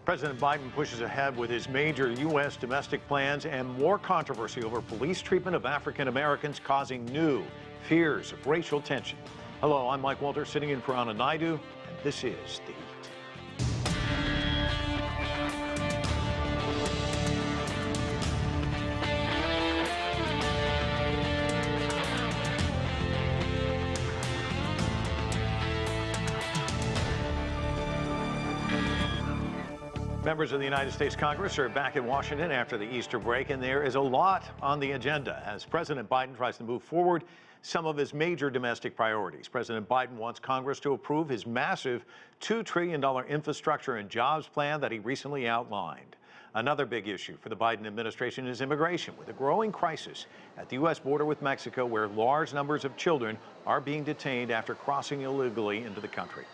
President Biden pushes ahead with his major U.S. domestic plans, and more controversy over police treatment of African Americans causing new fears of racial tension. Hello, I'm Mike Walter, sitting in for Anna Naidu, and this is The Heat. Members of the United States Congress are back in Washington after the Easter break, and there is a lot on the agenda as President Biden tries to move forward some of his major domestic priorities. President Biden wants Congress to approve his massive $2 trillion infrastructure and jobs plan that he recently outlined. Another big issue for the Biden administration is immigration, with a growing crisis at the U.S. border with Mexico, where large numbers of children are being detained after crossing illegally into the country.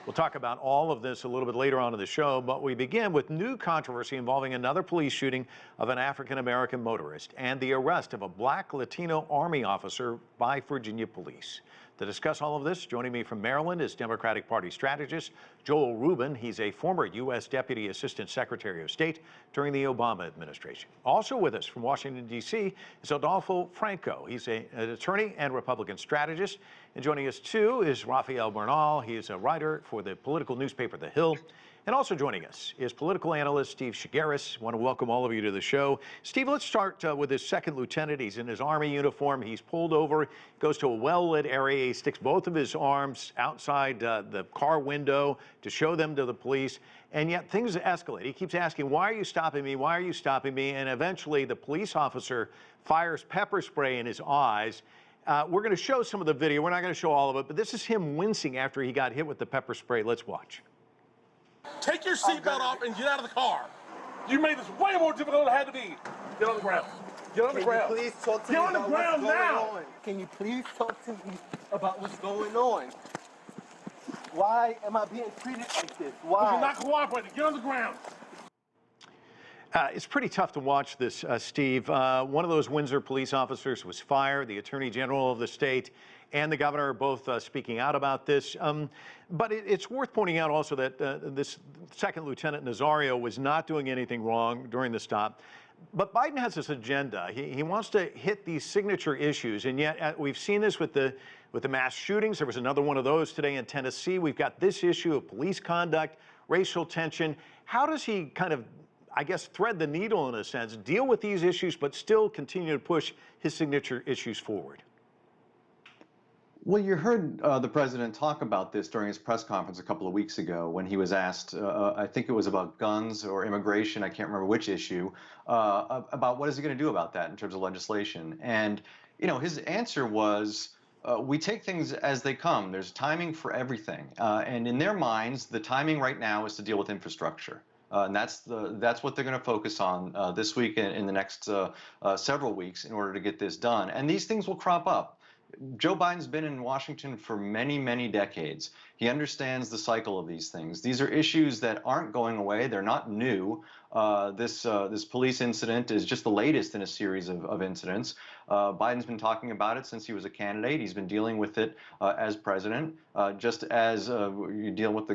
We'll talk about all of this a little bit later on in the show, but we begin with new controversy involving another police shooting of an African-American motorist and the arrest of a Black Latino Army officer by Virginia police. To discuss all of this, joining me from Maryland is Democratic Party strategist Joel Rubin. He's a former U.S. Deputy Assistant Secretary of State during the Obama administration. Also with us from Washington, D.C. is Adolfo Franco. He's an attorney and Republican strategist. And joining us, too, is Rafael Bernal. He is a writer for the political newspaper The Hill. And also joining us is political analyst Steve Chaggaris. I want to welcome all of you to the show. Steve, let's start with his second lieutenant. He's in his Army uniform. He's pulled over, goes to a well-lit area. He sticks both of his arms outside the car window to show them to the police. And yet things escalate. He keeps asking, why are you stopping me? Why are you stopping me? And eventually the police officer fires pepper spray in his eyes. We're going to show some of the video. We're not going to show all of it, but this is him wincing after he got hit with the pepper spray. Let's watch. Take your seatbelt off and get out of the car. You made this way more difficult than it had to be. Get on the ground. Get on the ground. Can you please talk to me about what's going on? Can you please talk to me about what's going on? Why am I being treated like this? Why? You're not cooperating. Get on the ground. It's pretty tough to watch this, Steve. One of those Windsor police officers was fired. The Attorney General of the state and the governor are both speaking out about this. But it's worth pointing out also that this second Lieutenant Nazario was not doing anything wrong during the stop. But Biden has this agenda. He wants to hit these signature issues, and yet we've seen this with the mass shootings. There was another one of those today in Tennessee. We've got this issue of police conduct, racial tension. How does he kind of, I guess, thread the needle in a sense, deal with these issues, but still continue to push his signature issues forward? Well, you heard the president talk about this during his press conference a couple of weeks ago when he was asked, I think it was about guns or immigration, I can't remember which issue, about what is he going to do about that in terms of legislation. And, you know, his answer was, we take things as they come. There's timing for everything. And in their minds, the timing right now is to deal with infrastructure. And that's what they're going to focus on this week and in the next several weeks in order to get this done. And these things will crop up. Joe Biden's been in Washington for many, many decades. He understands the cycle of these things. These are issues that aren't going away. They're not new. This police incident is just the latest in a series of incidents. Biden's been talking about it since he was a candidate. He's been dealing with it as president, just as you deal with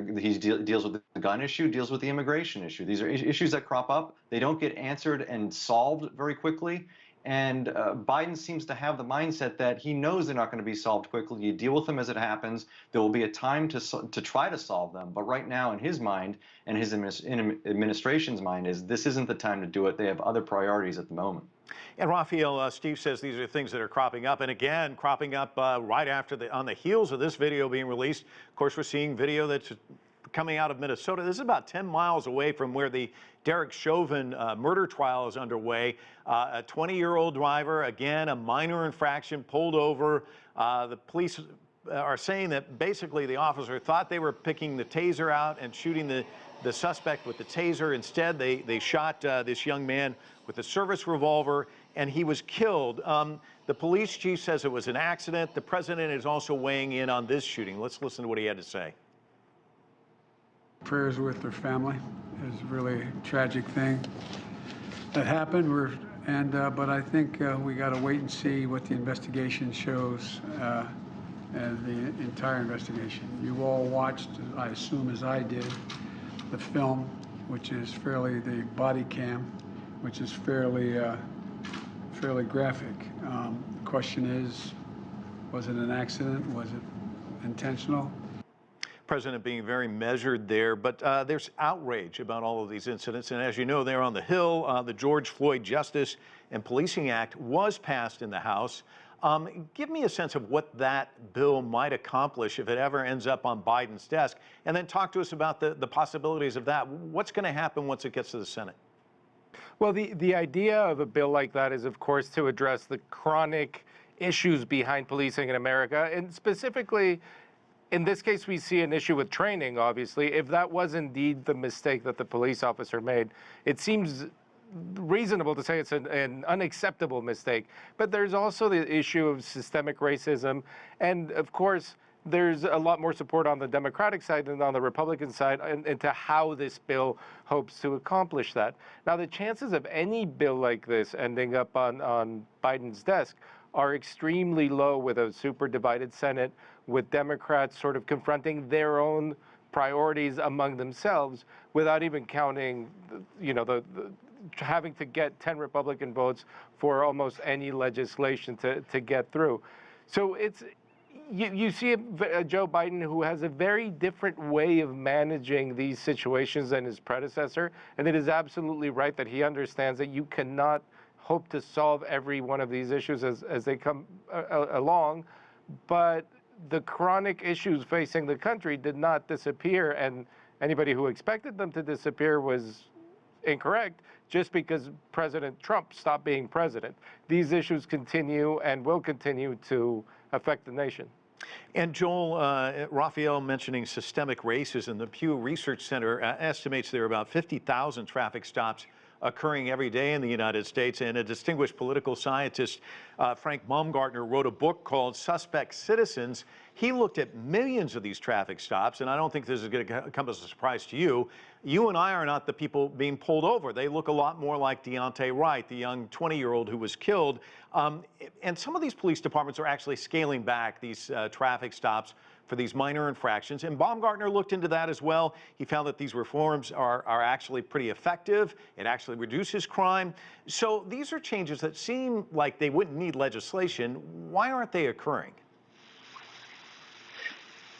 deals with the gun issue, deals with the immigration issue. These are issues that crop up. They don't get answered and solved very quickly. And Biden seems to have the mindset that he knows they're not going to be solved quickly. You deal with them as it happens. There will be a time to try to solve them. But right now, in his mind and his administration's mind, is this isn't the time to do it. They have other priorities at the moment. And Rafael, Steve says these are things that are cropping up, and again, cropping up right after on the heels of this video being released. Of course, we're seeing video that's coming out of Minnesota. This is about 10 miles away from where the Derek Chauvin murder trial is underway. A 20-year-old driver, again, a minor infraction, pulled over. The police are saying that basically the officer thought they were picking the taser out and shooting the suspect with the taser. Instead, they shot this young man with a service revolver, and he was killed. The police chief says it was an accident. The president is also weighing in on this shooting. Let's listen to what he had to say. Prayers with their family. It was really a tragic thing that happened. But I think we got to wait and see what the investigation shows, and the entire investigation. You all watched, I assume as I did, the film which is fairly, the body cam, which is fairly graphic. The question is, was it an accident? Was it intentional? President being very measured there, but there's outrage about all of these incidents. And as you know, there on the Hill, the George Floyd Justice and Policing Act was passed in the House. Give me a sense of what that bill might accomplish if it ever ends up on Biden's desk, and then talk to us about the possibilities of that. What's going to happen once it gets to the Senate? Well, the idea of a bill like that is, of course, to address the chronic issues behind policing in America, and specifically, in this case, we see an issue with training, obviously. If that was indeed the mistake that the police officer made, it seems reasonable to say it's an unacceptable mistake. But there's also the issue of systemic racism. And of course, there's a lot more support on the Democratic side than on the Republican side into how this bill hopes to accomplish that. Now, the chances of any bill like this ending up on Biden's desk are extremely low with a super divided Senate, with Democrats sort of confronting their own priorities among themselves without even counting, the having to get 10 Republican votes for almost any legislation to get through. So you see a Joe Biden who has a very different way of managing these situations than his predecessor, and it is absolutely right that he understands that you cannot hope to solve every one of these issues as they come along, but the chronic issues facing the country did not disappear, and anybody who expected them to disappear was incorrect just because President Trump stopped being president. These issues continue and will continue to affect the nation. And Joel, Rafael mentioning systemic racism, the Pew Research Center estimates there are about 50,000 traffic stops occurring every day in the United States. And a distinguished political scientist, Frank Baumgartner, wrote a book called Suspect Citizens. He looked at millions of these traffic stops, and I don't think this is going to come as a surprise to you. You and I are not the people being pulled over. They look a lot more like Deontay Wright, the young 20-year-old who was killed. And some of these police departments are actually scaling back these traffic stops for these minor infractions. And Baumgartner looked into that as well. He found that these reforms are actually pretty effective. It actually reduces crime. So these are changes that seem like they wouldn't need legislation. Why aren't they occurring?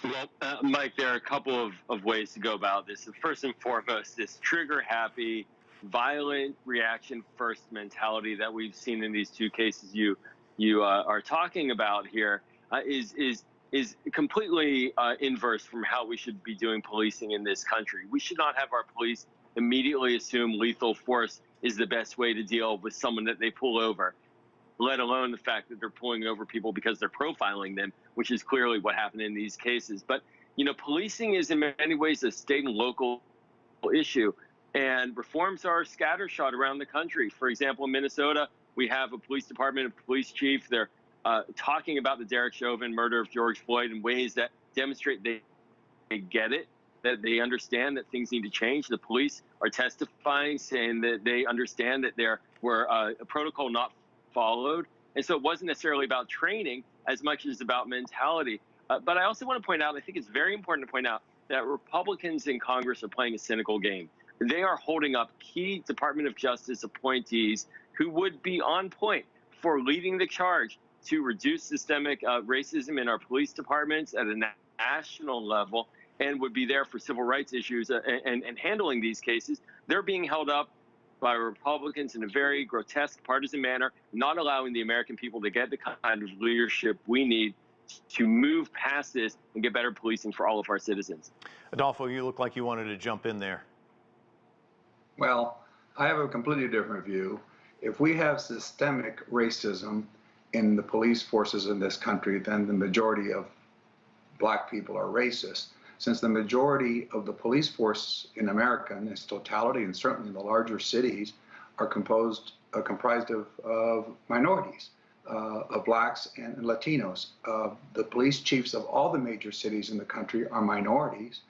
Well, Mike, there are a couple of ways to go about this. First and foremost, this trigger-happy, violent reaction-first mentality that we've seen in these two cases you are talking about here is completely inverse from how we should be doing policing in this country. We should not have our police immediately assume lethal force is the best way to deal with someone that they pull over, let alone the fact that they're pulling over people because they're profiling them, which is clearly what happened in these cases. But, policing is in many ways a state and local issue, and reforms are scattershot around the country. For example, in Minnesota, we have a police department, a police chief. They're talking about the Derek Chauvin murder of George Floyd in ways that demonstrate they get it, that they understand that things need to change. The police are testifying, saying that they understand that there were a protocol not followed. And so it wasn't necessarily about training as much as about mentality. But I also want to point out, I think it's very important to point out that Republicans in Congress are playing a cynical game. They are holding up key Department of Justice appointees who would be on point for leading the charge to reduce systemic racism in our police departments at a national level, and would be there for civil rights issues and handling these cases. They're being held up by Republicans in a very grotesque partisan manner, not allowing the American people to get the kind of leadership we need to move past this and get better policing for all of our citizens. Adolfo, you look like you wanted to jump in there. Well, I have a completely different view. If we have systemic racism in the police forces in this country, then the majority of black people are racist. Since the majority of the police force in America in its totality, and certainly in the larger cities, are comprised of minorities, of blacks and Latinos. The police chiefs of all the major cities in the country are minorities.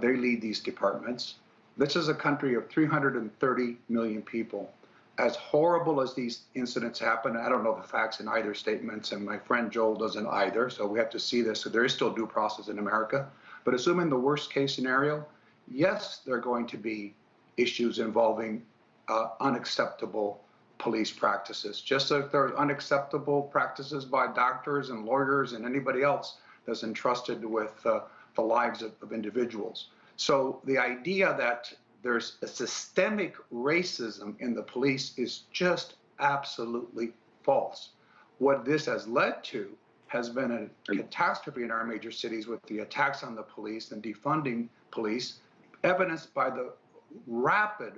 They lead these departments. This is a country of 330 million people. As horrible as these incidents happen, I don't know the facts in either statements, and my friend Joel doesn't either, so we have to see this. So there is still due process in America. But assuming the worst case scenario, yes, there are going to be issues involving unacceptable police practices, just like there are unacceptable practices by doctors and lawyers and anybody else that's entrusted with the lives of individuals. So the idea that there's a systemic racism in the police is just absolutely false. What this has led to has been a catastrophe in our major cities with the attacks on the police and defunding police, evidenced by the rapid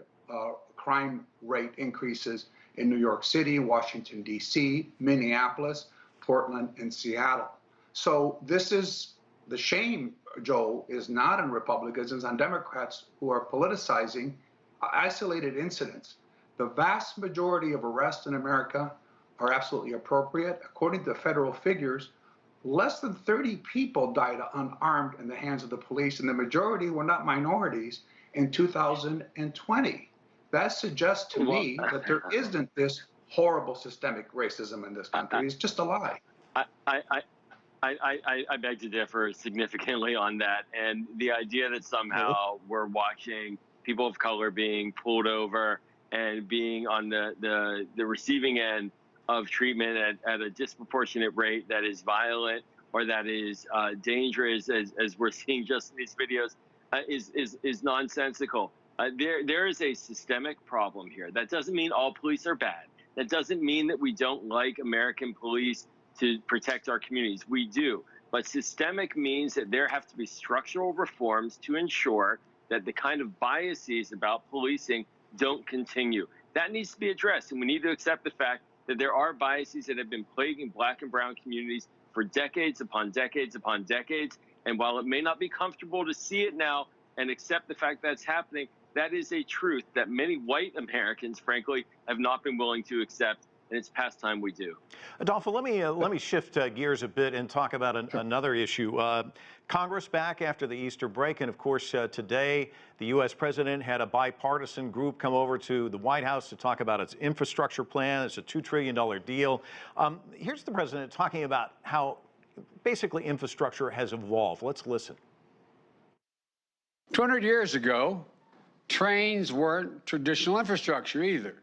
crime rate increases in New York City, Washington, D.C., Minneapolis, Portland, and Seattle. So this is the shame, Joel, is not on Republicans, it's on Democrats who are politicizing isolated incidents. The vast majority of arrests in America are absolutely appropriate. According to federal figures, less than 30 people died unarmed in the hands of the police, and the majority were not minorities in 2020. That suggests to me that there isn't this horrible systemic racism in this country. It's just a lie. I beg to differ significantly on that. And the idea that somehow we're watching people of color being pulled over and being on the receiving end of treatment at a disproportionate rate that is violent or that is dangerous, as we're seeing just in these videos, is nonsensical. There is a systemic problem here. That doesn't mean all police are bad. That doesn't mean that we don't like American police to protect our communities. We do. But systemic means that there have to be structural reforms to ensure that the kind of biases about policing don't continue. That needs to be addressed, and we need to accept the fact that there are biases that have been plaguing Black and brown communities for decades upon decades upon decades. And while it may not be comfortable to see it now and accept the fact that's happening, that is a truth that many white Americans, frankly, have not been willing to accept, and it's past time we do. Adolfo, let me shift gears a bit and talk about another issue. Congress back after the Easter break, and of course today the U.S. president had a bipartisan group come over to the White House to talk about its infrastructure plan. It's a $2 trillion deal. Here's the president talking about how basically infrastructure has evolved. Let's listen. 200 years ago, trains weren't traditional infrastructure either,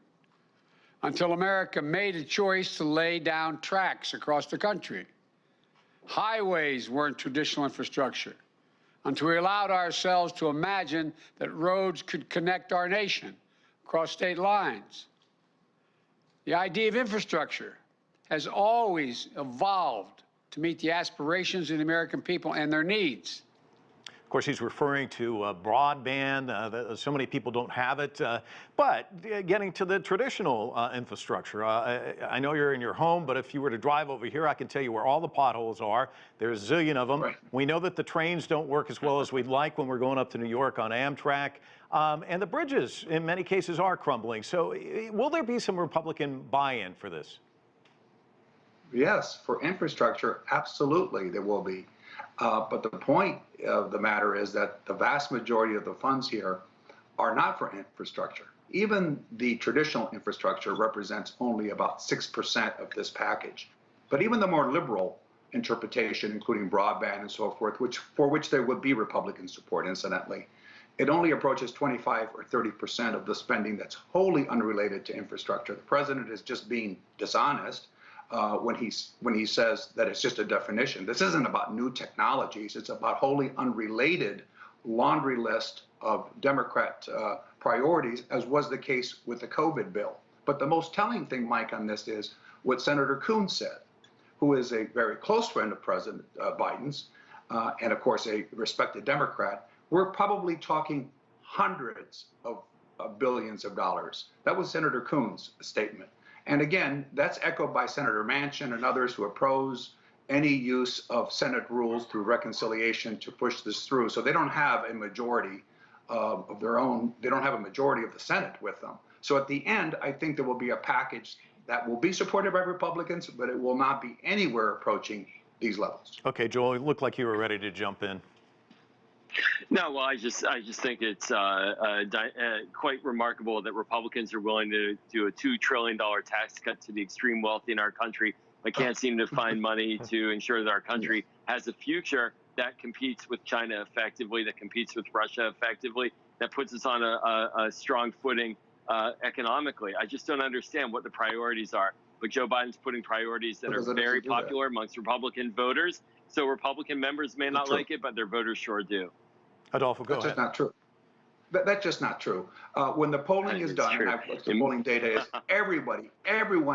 until America made a choice to lay down tracks across the country. Highways weren't traditional infrastructure until we allowed ourselves to imagine that roads could connect our nation across state lines. The idea of infrastructure has always evolved to meet the aspirations of the American people and their needs. Of course, he's referring to broadband. So many people don't have it. But getting to the traditional infrastructure, I know you're in your home, but if you were to drive over here, I can tell you where all the potholes are. There's a zillion of them. Right. We know that the trains don't work as well as we'd like when we're going up to New York on Amtrak. And the bridges, in many cases, are crumbling. So will there be some Republican buy-in for this? Yes, for infrastructure, absolutely there will be. But the point of the matter is that the vast majority of the funds here are not for infrastructure. Even the traditional infrastructure represents only about 6% of this package. But even the more liberal interpretation, including broadband and so forth, for which there would be Republican support, incidentally, it only approaches 25 or 30% of the spending that's wholly unrelated to infrastructure. The president is just being dishonest when he says that it's just a definition. This isn't about new technologies. It's about wholly unrelated laundry list of Democrat priorities, as was the case with the COVID bill. But the most telling thing, Mike, on this is what Senator Coons said, who is a very close friend of President Biden's, and of course a respected Democrat. We're probably talking hundreds of billions of dollars. That was Senator Coons' statement. And again, that's echoed by Senator Manchin and others who oppose any use of Senate rules through reconciliation to push this through. So they don't have a majority of their own. They don't have a majority of the Senate with them. So at the end, I think there will be a package that will be supported by Republicans, but it will not be anywhere approaching these levels. Okay, Joel, it looked like you were ready to jump in. No, well, I just think it's quite remarkable that Republicans are willing to do a $2 trillion tax cut to the extreme wealthy in our country, but can't seem to find money to ensure that our country has a future. that competes with China effectively, that competes with Russia effectively, that puts us on a strong footing economically. I just don't understand what the priorities are. But Joe Biden's putting priorities that are very popular amongst Republican voters. So Republican members may not like it, but their voters sure do. Adolfo, go ahead. That's just not true. That's just not true. When the polling is done, and I've looked at the polling data, is everyone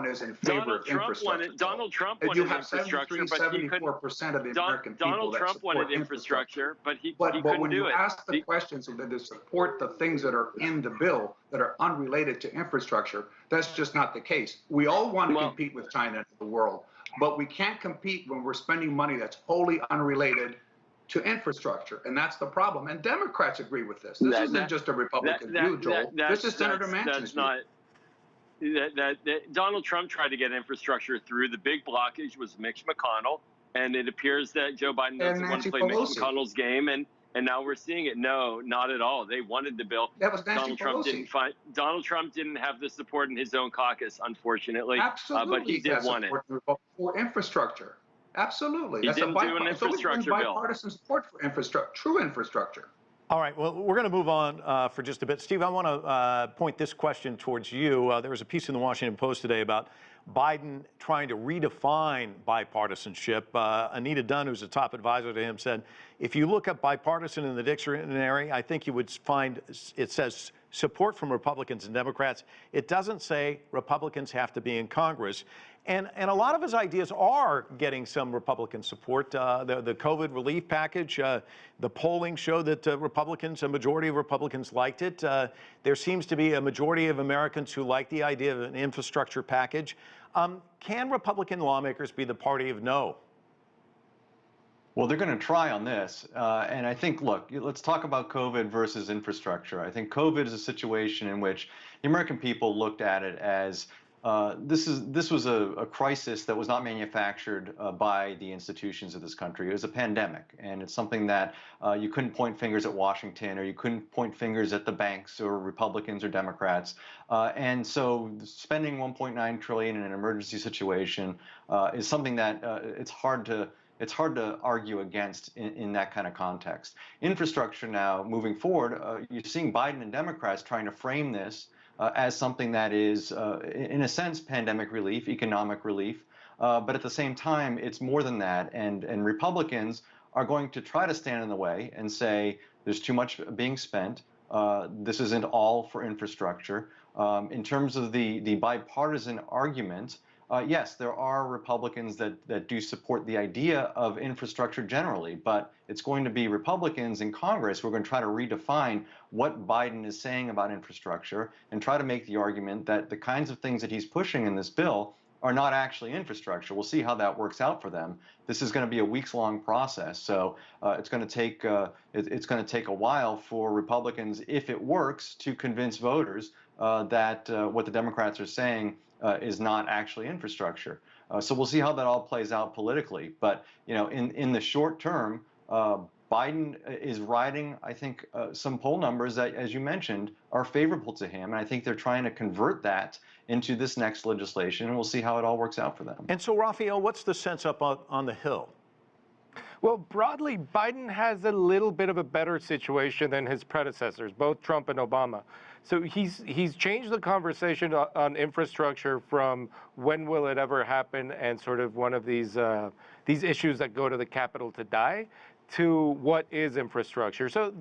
is in favor of infrastructure. Donald Trump wanted infrastructure, but he couldn't. 74% of the American people Donald Trump wanted infrastructure, but he couldn't when do you it. ask the questions that support the things that are in the bill that are unrelated to infrastructure, that's just not the case. We all want to compete with China in the world, but we can't compete when we're spending money that's wholly unrelated to infrastructure, and that's the problem. And Democrats agree with this. This isn't just a Republican view, Joel. This is Senator Manchin's view. Donald Trump tried to get infrastructure through. The big blockage was Mitch McConnell, and it appears that Joe Biden doesn't want to play Mitch McConnell's game, and now we're seeing it. No, not at all. They wanted the bill. That was Nancy Pelosi. Donald Trump didn't have the support in his own caucus, unfortunately. Absolutely, but he did want it for infrastructure. Absolutely. He didn't do an infrastructure bill. Bipartisan support for infrastructure, true infrastructure. All right, well, we're going to move on for just a bit. Steve, I want to point this question towards you. There was a piece in the Washington Post today about Biden trying to redefine bipartisanship. Anita Dunn, who's a top advisor to him, said, if you look up bipartisan in the dictionary, I think you would find it says support from Republicans and Democrats. It doesn't say Republicans have to be in Congress. And a lot of his ideas are getting some Republican support. The COVID relief package, the polling showed that a majority of Republicans liked it. There seems to be a majority of Americans who like the idea of an infrastructure package. Can Republican lawmakers be the party of no? Well, they're going to try on this. And I think, look, let's talk about COVID versus infrastructure. I think COVID is a situation in which the American people looked at it as this was a crisis that was not manufactured by the institutions of this country. It was a pandemic, and it's something that you couldn't point fingers at Washington, or you couldn't point fingers at the banks or Republicans or Democrats. And so spending $1.9 trillion in an emergency situation is something that it's hard to argue against in that kind of context. Infrastructure now, moving forward, you're seeing Biden and Democrats trying to frame this as something that is, in a sense, pandemic relief, economic relief. But at the same time, it's more than that. And Republicans are going to try to stand in the way and say there's too much being spent. This isn't all for infrastructure. In terms of the bipartisan argument, yes, there are Republicans that do support the idea of infrastructure generally, but it's going to be Republicans in Congress who are going to try to redefine what Biden is saying about infrastructure and try to make the argument that the kinds of things that he's pushing in this bill are not actually infrastructure. We'll see how that works out for them. This is going to be a weeks-long process, so it's going to take a while for Republicans, if it works, to convince voters that what the Democrats are saying is not actually infrastructure. So we'll see how that all plays out politically. But in the short term, Biden is riding, I think, some poll numbers that, as you mentioned, are favorable to him. And I think they're trying to convert that into this next legislation, and we'll see how it all works out for them. And so, Rafael, what's the sense up on the Hill? Well, broadly, Biden has a little bit of a better situation than his predecessors, both Trump and Obama. So he's changed the conversation on infrastructure from when will it ever happen and sort of one of these issues that go to the Capitol to die to what is infrastructure. So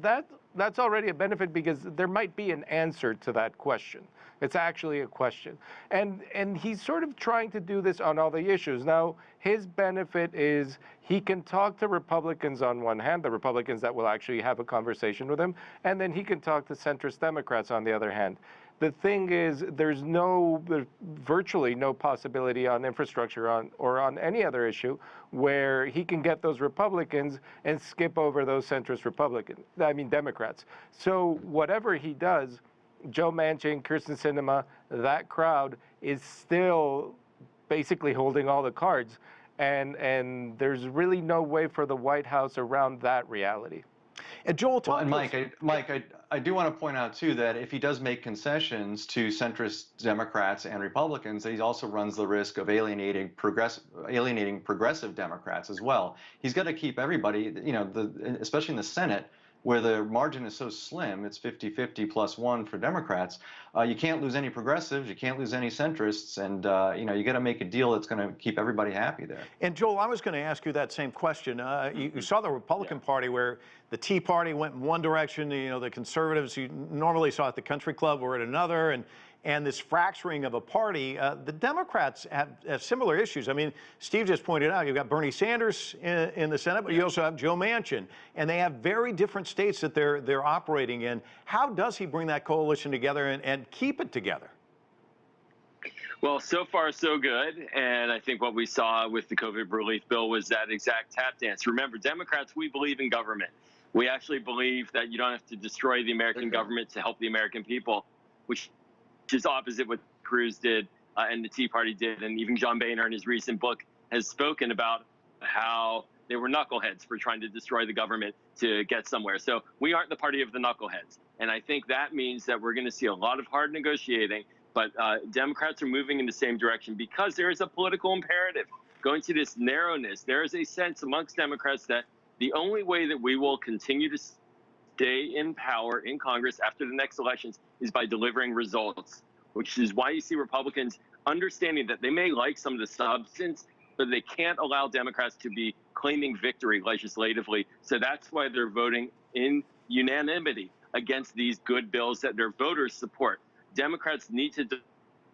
that's already a benefit because there might be an answer to that question. It's actually a question. And he's sort of trying to do this on all the issues. Now, his benefit is he can talk to Republicans on one hand, the Republicans that will actually have a conversation with him, and then he can talk to centrist Democrats on the other hand. The thing is, there's virtually no possibility on infrastructure or on any other issue where he can get those Republicans and skip over those centrist Democrats. So whatever he does, Joe Manchin, Kyrsten Sinema, that crowd is still basically holding all the cards. And there's really no way for the White House around that reality. And Joel, Well, talk and to us. I do want to point out too that if he does make concessions to centrist Democrats and Republicans, he also runs the risk of alienating progressive Democrats as well. He's got to keep everybody, you know, especially in the Senate, where the margin is so slim, it's 50-50 plus one for Democrats. You can't lose any progressives, you can't lose any centrists, and you know, you got to make a deal that's going to keep everybody happy there. And Joel, I was going to ask you that same question. You saw the Republican Party where the Tea Party went in one direction, you know, the conservatives you normally saw at the country club were at another, and this fracturing of a party. The Democrats have similar issues. I mean, Steve just pointed out, you've got Bernie Sanders in the Senate, but you also have Joe Manchin, and they have very different states that they're operating in. How does he bring that coalition together and keep it together? Well, so far, so good. And I think what we saw with the COVID relief bill was that exact tap dance. Remember, Democrats, we believe in government. We actually believe that you don't have to destroy the American government to help the American people, which is opposite what Cruz did and the Tea Party did. And even John Boehner in his recent book has spoken about how they were knuckleheads for trying to destroy the government to get somewhere. So we aren't the party of the knuckleheads. And I think that means that we're going to see a lot of hard negotiating. But Democrats are moving in the same direction because there is a political imperative. Going to this narrowness, there is a sense amongst Democrats that the only way that we will continue to stay in power in Congress after the next elections is by delivering results, which is why you see Republicans understanding that they may like some of the substance, but they can't allow Democrats to be claiming victory legislatively. So that's why they're voting in unanimity against these good bills that their voters support. Democrats need to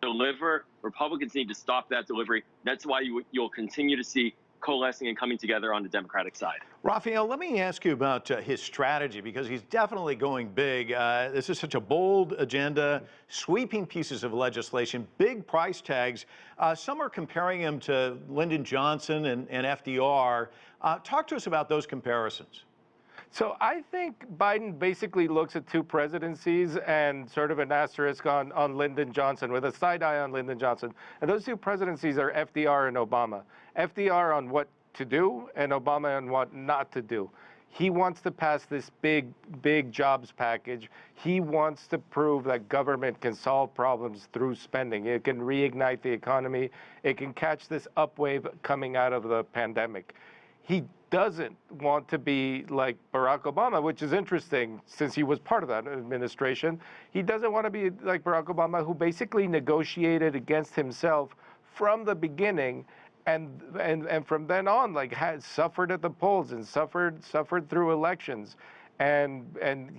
deliver. Republicans need to stop that delivery. That's why you'll continue to see coalescing and coming together on the Democratic side. Rafael, let me ask you about his strategy, because he's definitely going big. This is such a bold agenda, sweeping pieces of legislation, big price tags. Some are comparing him to Lyndon Johnson and FDR. Talk to us about those comparisons. So I think Biden basically looks at two presidencies and sort of an asterisk on Lyndon Johnson, with a side eye on Lyndon Johnson. And those two presidencies are FDR and Obama. FDR on what to do and Obama on what not to do. He wants to pass this big jobs package. He wants to prove that government can solve problems through spending. It can reignite the economy. It can catch this upwave coming out of the pandemic. He doesn't want to be like Barack Obama, which is interesting since he was part of that administration. He doesn't want to be like Barack Obama, who basically negotiated against himself from the beginning, and from then on, like, had suffered at the polls and suffered through elections, and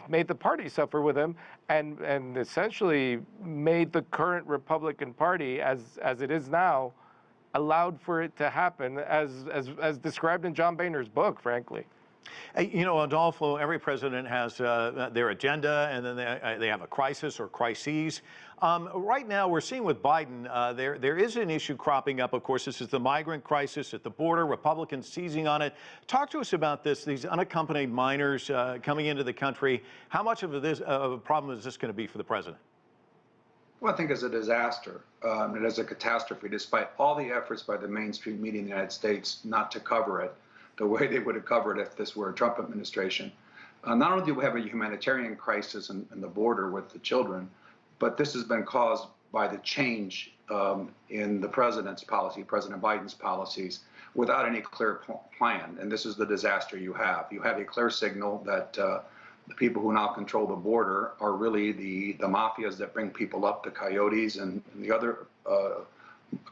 made the party suffer with him, and essentially made the current Republican Party as it is now, allowed for it to happen as described in John Boehner's book, frankly. You know, Adolfo, every president has their agenda, and then they have a crisis or crises. Right now, we're seeing with Biden, there is an issue cropping up. Of course, this is the migrant crisis at the border, Republicans seizing on it. Talk to us about this, these unaccompanied minors coming into the country. How much of a problem is this going to be for the president? Well, I think it's a disaster. It is a catastrophe, despite all the efforts by the mainstream media in the United States not to cover it the way they would have covered it if this were a Trump administration. Not only do we have a humanitarian crisis in the border with the children, but this has been caused by the change in the president's policy, President Biden's policies, without any clear plan. And this is the disaster you have. You have a clear signal that the people who now control the border are really the mafias that bring people up, the coyotes and the other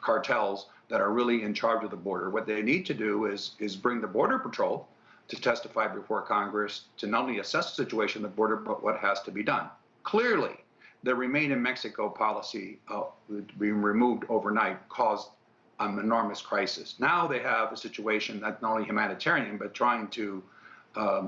cartels that are really in charge of the border. What they need to do is bring the Border Patrol to testify before Congress to not only assess the situation at the border, but what has to be done. Clearly, the Remain in Mexico policy being removed overnight caused an enormous crisis. Now they have a situation that's not only humanitarian, but trying to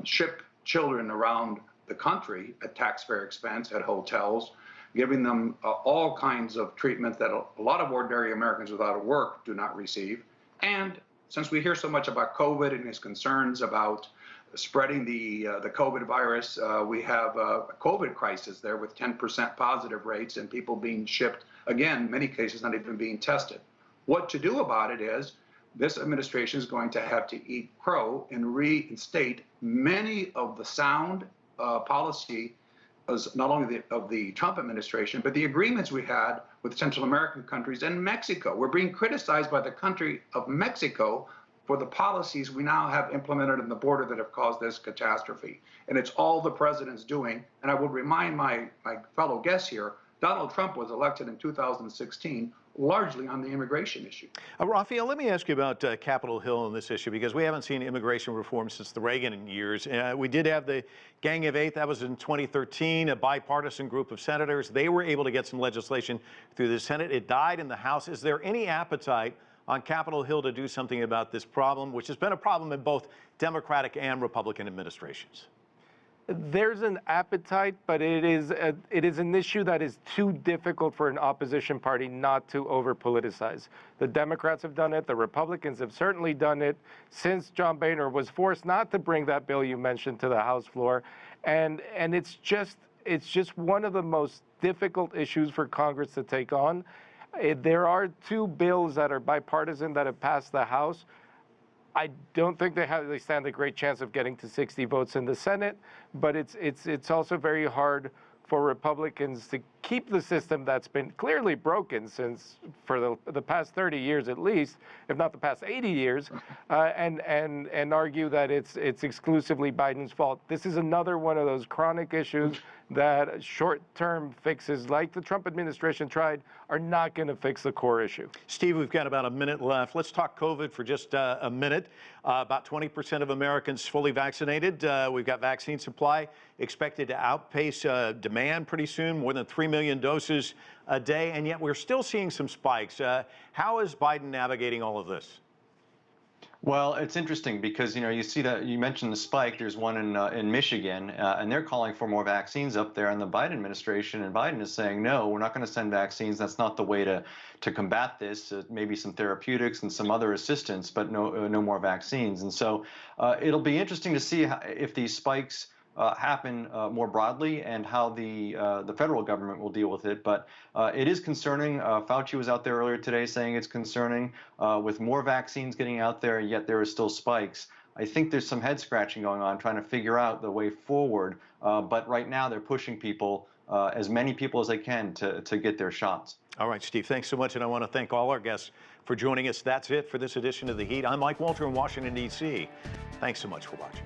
ship children around the country at taxpayer expense, at hotels, giving them all kinds of treatment that a lot of ordinary Americans without work do not receive. And since we hear so much about COVID and his concerns about spreading the COVID virus, we have a COVID crisis there with 10% positive rates and people being shipped, again, in many cases not even being tested. What to do about it is this administration is going to have to eat crow and reinstate many of the sound policy, as not only of the Trump administration, but the agreements we had with Central American countries and Mexico. We're being criticized by the country of Mexico for the policies we now have implemented in the border that have caused this catastrophe. And it's all the president's doing. And I would remind my fellow guests here, Donald Trump was elected in 2016 largely on the immigration issue. Rafael, let me ask you about Capitol Hill on this issue, because we haven't seen immigration reform since the Reagan years. We did have the Gang of Eight. That was in 2013, a bipartisan group of senators. They were able to get some legislation through the Senate. It died in the House. Is there any appetite on Capitol Hill to do something about this problem, which has been a problem in both Democratic and Republican administrations? There's an appetite, but it is an issue that is too difficult for an opposition party not to over-politicize. The Democrats have done it. The Republicans have certainly done it since John Boehner was forced not to bring that bill you mentioned to the House floor. And it's just one of the most difficult issues for Congress to take on. There are two bills that are bipartisan that have passed the House. I don't think they stand a great chance of getting to 60 votes in the Senate, but it's also very hard for Republicans to keep the system that's been clearly broken for the past 30 years at least, if not the past 80 years, and argue that it's exclusively Biden's fault. This is another one of those chronic issues that short-term fixes, like the Trump administration tried, are not going to fix the core issue. Steve, we've got about a minute left. Let's talk COVID for just a minute. About 20% of Americans fully vaccinated. We've got vaccine supply expected to outpace demand pretty soon, more than 3 million doses a day, and yet we're still seeing some spikes. How is Biden navigating all of this? Well, it's interesting because, you see that you mentioned the spike. There's one in Michigan, and they're calling for more vaccines up there. And the Biden administration and Biden is saying, no, we're not going to send vaccines. That's not the way to combat this. Maybe some therapeutics and some other assistance, but no more vaccines. And so it'll be interesting to see if these spikes happen more broadly and how the federal government will deal with it. But it is concerning. Fauci was out there earlier today saying it's concerning with more vaccines getting out there, yet there are still spikes. I think there's some head scratching going on trying to figure out the way forward. But right now they're pushing people, as many people as they can, to get their shots. All right, Steve, thanks so much. And I want to thank all our guests for joining us. That's it for this edition of The Heat. I'm Mike Walter in Washington, D.C. Thanks so much for watching.